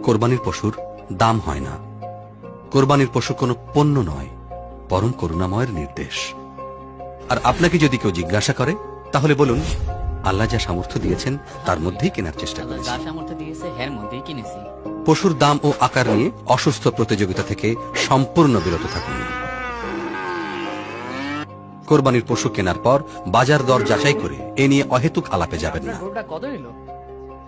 কোরবানির পশুর দাম হয় না। কোরবানির পশু কোনো পণ্য নয়, পরম করুণাময়ের নির্দেশ। আর আপনাকে যদি কেউ জিজ্ঞাসা করে, তাহলে বলুন, আল্লাহ যা সামর্থ্য দিয়েছেন তার মধ্যেই কেনার চেষ্টা করেছি। পশুর দাম ও আকার নিয়ে অসুস্থ প্রতিযোগিতা থেকে সম্পূর্ণ বিরত থাকুন। কোরবানির পশু কেনার পর বাজার দর যাচাই করে এ নিয়ে অহেতুক আলাপে যাবেন না।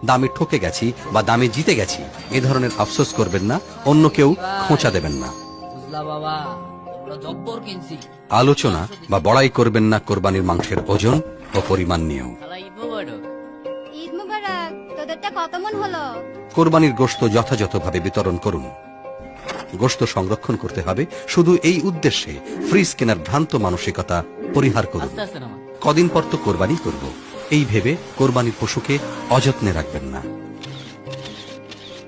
দামে ঠকে গেছি বা দামে জিতে গেছি এ ধরনের আফসোস করবেন না, অন্য কেউ খোঁচা দেবেন না। আলোচনা বা বড়াই করবেন না কোরবানির মাংসের ওজন ও পরিমাণ নিয়েও। ঈদ মুবারক, তোদেরটা কত মন হলো? কোরবানির গোশত যথাযথভাবে বিতরণ করুন। গোশত সংরক্ষণ করতে হবে শুধু এই উদ্দেশ্যে ফ্রিজ কেনার ভ্রান্ত মানসিকতা পরিহার করুন। কদিন পর তো কোরবানি করব, এই ভেবে কোরবানির পশুকে অযত্নে রাখবেন না।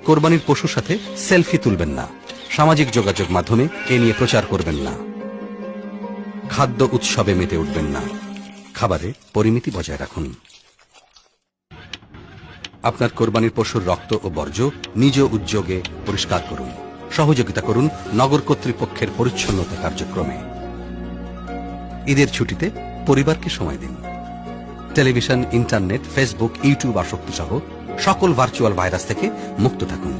কোরবানির পশুর সাথে সেলফি তুলবেন না, সামাজিক যোগাযোগ মাধ্যমে এ নিয়ে প্রচার করবেন না। খাদ্য উৎসবে মেতে উঠবেন না, খাবারে পরিমিতি বজায় রাখুন। আপনার কোরবানির পশুর রক্ত ও বর্জ্য নিজ উদ্যোগে পরিষ্কার করুন। সহযোগিতা করুন নগর কর্তৃপক্ষের পরিচ্ছন্নতা কার্যক্রমে। ঈদের ছুটিতে পরিবারকে সময় দিন। টেলিভিশন, ইন্টারনেট, ফেসবুক, ইউটিউব আসক্তি সহ সকল ভার্চুয়াল ভাইরাস থেকে মুক্ত থাকুন।